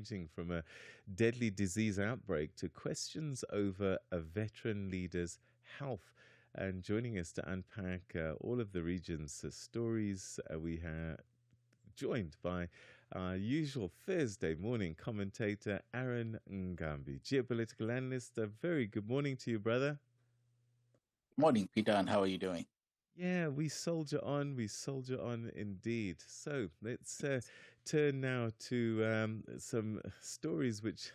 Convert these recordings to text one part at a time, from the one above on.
ranging from a deadly disease outbreak to questions over a veteran leader's health. And joining us to unpack all of the region's stories, we have joined by our usual Thursday morning commentator, Aaron Nga'mbi, geopolitical analyst. A very good morning to you, brother. Morning, Peter, and how are you doing? Yeah, we soldier on indeed. So let's turn now to some stories which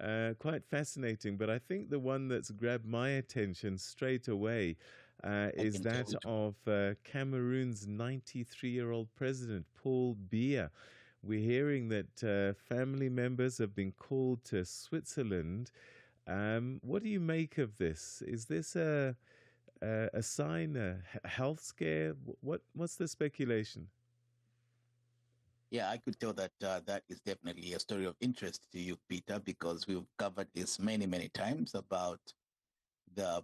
are quite fascinating. But I think the one that's grabbed my attention straight away I is can tell that which one. of Cameroon's 93-year-old president, Paul Biya. We're hearing that family members have been called to Switzerland. What do you make of this? Is this a sign, a health scare? What's the speculation? Yeah, I could tell that that is definitely a story of interest to you, Peter, because we've covered this many, many times about the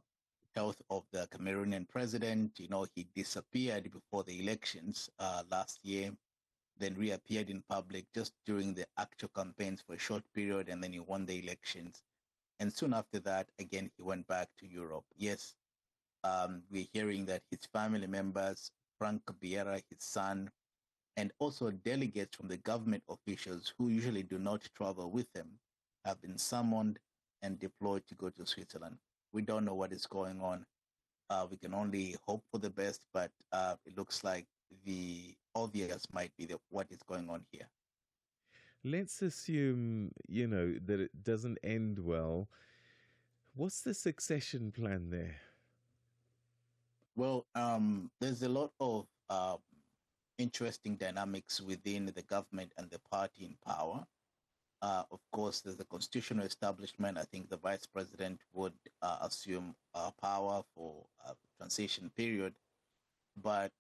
health of the Cameroonian president. You know, he disappeared before the elections last year, then reappeared in public just during the actual campaigns for a short period, and then he won the elections. And soon after that, again, he went back to Europe. Yes, we're hearing that his family members, Frank Biera, his son, and also delegates from the government officials who usually do not travel with him have been summoned and deployed to go to Switzerland. We don't know what is going on. We can only hope for the best, but it looks like the obvious might be what is going on here. Let's assume, that it doesn't end well. What's the succession plan there? Well, there's a lot of interesting dynamics within the government and the party in power. Of course, there's the constitutional establishment. I think the vice president would assume power for a transition period. But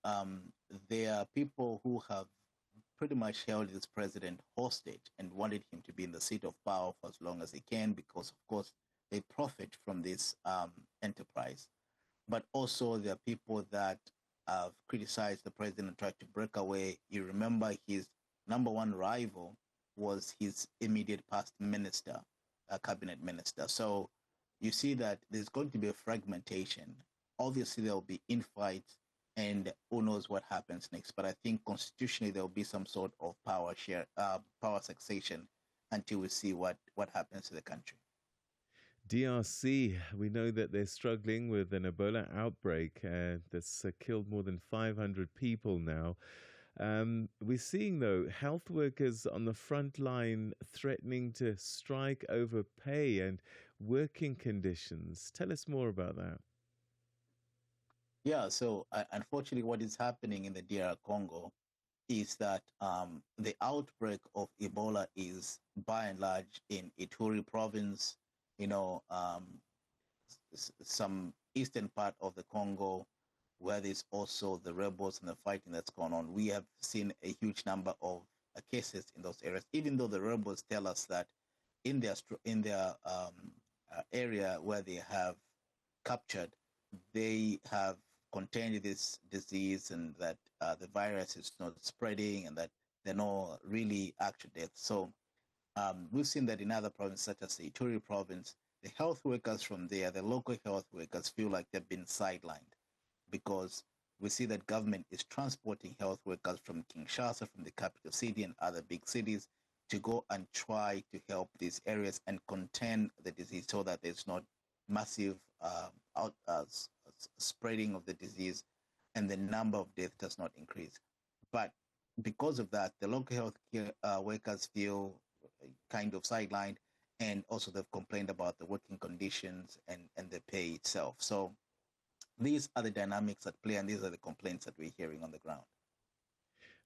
there are people who have pretty much held this president hostage and wanted him to be in the seat of power for as long as they can because, of course, they profit from this enterprise. But also there are people that have criticized the president and tried to break away. You remember his number one rival was his immediate past minister, cabinet minister. So you see that there's going to be a fragmentation. Obviously, there will be infights, and who knows what happens next. But I think constitutionally there will be some sort of power share, power succession, until we see what happens to the country. DRC, we know that they're struggling with an Ebola outbreak that's killed more than 500 people now. We're seeing, though, health workers on the front line threatening to strike over pay and working conditions. Tell us more about that. Yeah, so unfortunately, what is happening in the DR Congo is that the outbreak of Ebola is by and large in Ituri province, you know, some eastern part of the Congo, where there's also the rebels and the fighting that's going on. We have seen a huge number of cases in those areas, even though the rebels tell us that in their area where they have captured, they have contained this disease and that the virus is not spreading and that there are no really actual deaths. So we've seen that in other provinces, such as the Ituri province, the health workers from there, the local health workers, feel like they've been sidelined because we see that government is transporting health workers from Kinshasa, from the capital city and other big cities, to go and try to help these areas and contain the disease so that there's not massive spreading of the disease and the number of deaths does not increase. But because of that, the local health care workers feel kind of sidelined, and also they've complained about the working conditions and the pay itself. So these are the dynamics at play, and these are the complaints that we're hearing on the ground.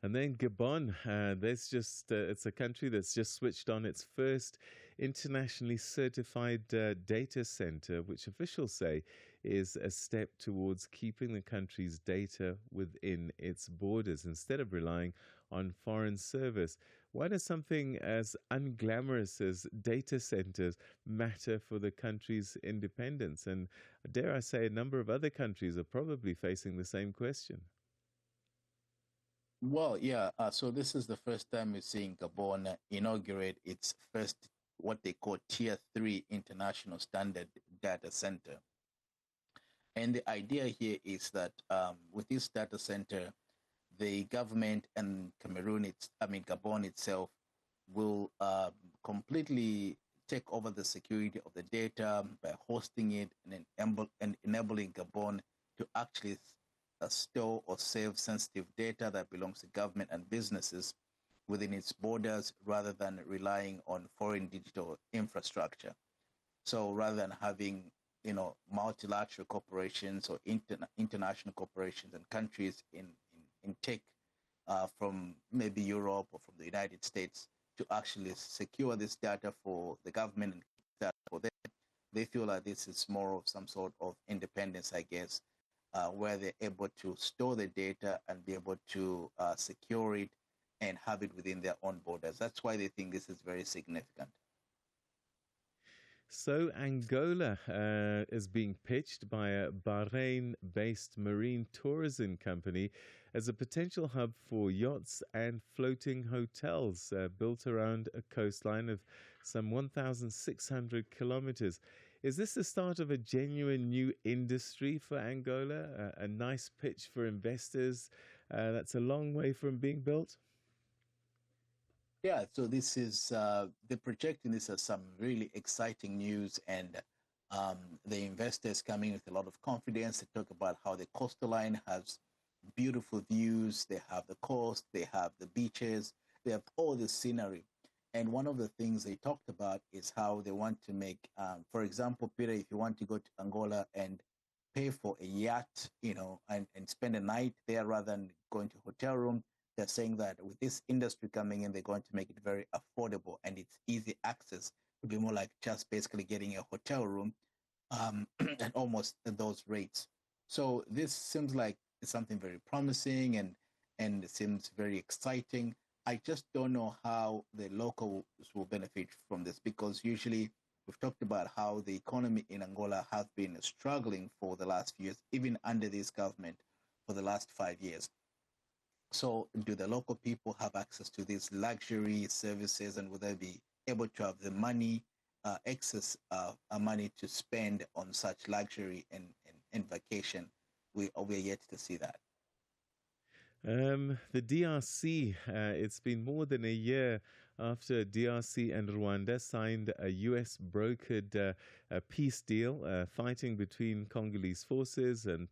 And then Gabon, it's a country that's just switched on its first internationally certified data center, which officials say is a step towards keeping the country's data within its borders instead of relying on foreign service. Why does something as unglamorous as data centers matter for the country's independence? And dare I say, a number of other countries are probably facing the same question. Well, yeah. So this is the first time we're seeing Gabon inaugurate its first, what they call Tier 3 international standard data center. And the idea here is that with this data center, the government and Gabon itself will completely take over the security of the data by hosting it and enabling Gabon to actually store or save sensitive data that belongs to government and businesses within its borders rather than relying on foreign digital infrastructure. So rather than having multilateral corporations or international corporations and countries in tech from maybe Europe or from the United States to actually secure this data for the government and that for them, they feel like this is more of some sort of independence, I guess, where they're able to store the data and be able to secure it and have it within their own borders. That's why they think this is very significant. So Angola is being pitched by a Bahrain-based marine tourism company as a potential hub for yachts and floating hotels built around a coastline of some 1,600 kilometers. Is this the start of a genuine new industry for Angola? A nice pitch for investors that's a long way from being built? Yeah, so this is they're projecting this as some really exciting news, and the investors coming with a lot of confidence. They talk about how the coastal line has beautiful views. They have the coast, they have the beaches, they have all the scenery. And one of the things they talked about is how they want to make, for example, Peter, if you want to go to Angola and pay for a yacht, and spend a night there rather than going to a hotel room, they're saying that with this industry coming in, they're going to make it very affordable and it's easy access. To be more like just basically getting a hotel room at almost those rates. So this seems like it's something very promising and it seems very exciting. I just don't know how the locals will benefit from this, because usually we've talked about how the economy in Angola has been struggling for the last few years, even under this government for the last 5 years. So do the local people have access to these luxury services, and will they be able to have the money, excess money to spend on such luxury and vacation? We're yet to see that. The DRC, it's been more than a year after DRC and Rwanda signed a US brokered a peace deal, fighting between Congolese forces and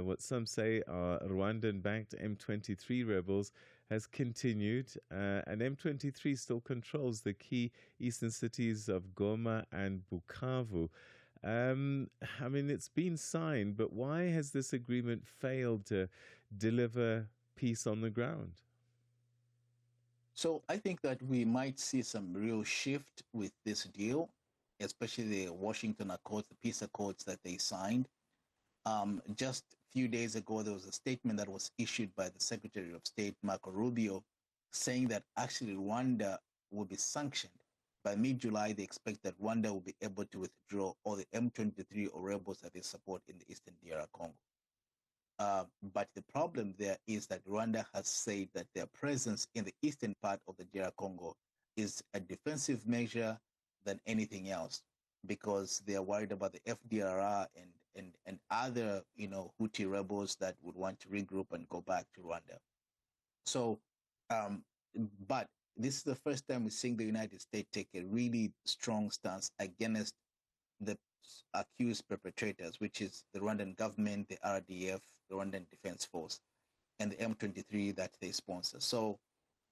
what some say are Rwandan backed M23 rebels has continued. And M23 still controls the key eastern cities of Goma and Bukavu. I mean, it's been signed, but why has this agreement failed to deliver peace on the ground? So I think that we might see some real shift with this deal, especially the Washington Accords, the peace accords that they signed. Just a few days ago, there was a statement that was issued by the Secretary of State, Marco Rubio, saying that actually Rwanda will be sanctioned. By mid-July, they expect that Rwanda will be able to withdraw all the M23 or rebels that they support in the eastern DR Congo. But the problem there is that Rwanda has said that their presence in the eastern part of the DR Congo is a defensive measure than anything else, because they are worried about the FDLR and other Houthi rebels that would want to regroup and go back to Rwanda. So, but this is the first time we're seeing the United States take a really strong stance against the accused perpetrators, which is the Rwandan government, the RDF, the Rwandan Defense Force, and the M23 that they sponsor. So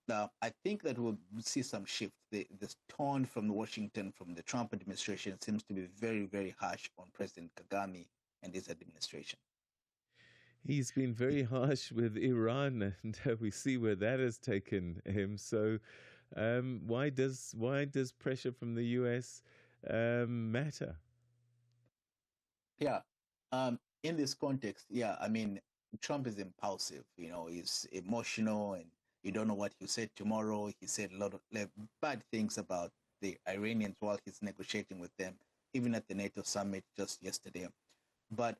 I think that we'll see some shift. The tone from Washington, from the Trump administration, seems to be very, very harsh on President Kagame and his administration. He's been very harsh with Iran, and we see where that has taken him. So, why does pressure from the U.S. Matter? Yeah. In this context, yeah, I mean, Trump is impulsive. He's emotional, and you don't know what he'll say tomorrow. He said a lot of bad things about the Iranians while he's negotiating with them, even at the NATO summit just yesterday. But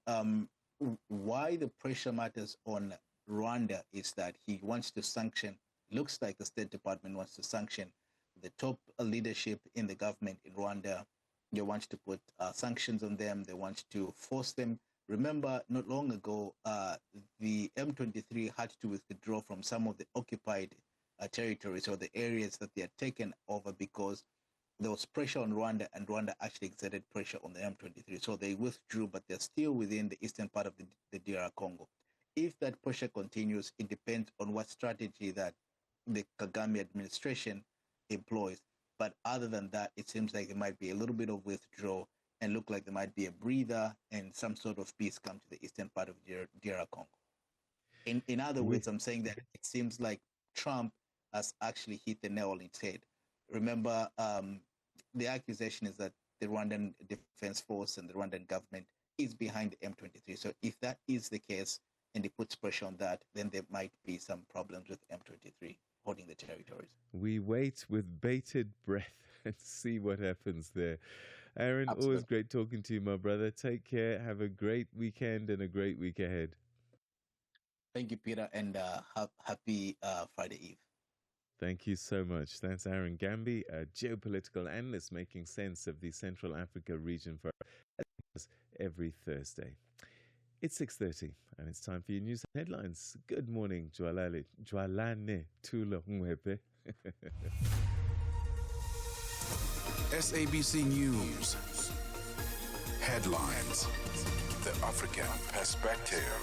why the pressure matters on Rwanda is that he wants to sanction, looks like the State Department wants to sanction the top leadership in the government in Rwanda. They want to put sanctions on them. They want to force them. Remember, not long ago, the M23 had to withdraw from some of the occupied territories or the areas that they had taken over because there was pressure on Rwanda, and Rwanda actually exerted pressure on the M23. So they withdrew, but they're still within the eastern part of the DR Congo. If that pressure continues, it depends on what strategy that the Kagame administration employs. But other than that, it seems like there might be a little bit of withdrawal and look like there might be a breather and some sort of peace come to the eastern part of DR Congo. In other words, I'm saying that it seems like Trump has actually hit the nail on its head. Remember, the accusation is that the Rwandan Defense Force and the Rwandan government is behind the M23. So if that is the case and it puts pressure on that, then there might be some problems with M23 holding the territories. We wait with bated breath and see what happens there. Aaron, Absolutely. Always great talking to you, my brother. Take care. Have a great weekend and a great week ahead. Thank you, Peter, and happy Friday Eve. Thank you so much. That's Aaron Nga'mbi, a geopolitical analyst making sense of the Central Africa region for us every Thursday. It's 6:30 and it's time for your news and headlines. Good morning, Jwalane Tula Mwepe. SABC News. Headlines. The African Perspective.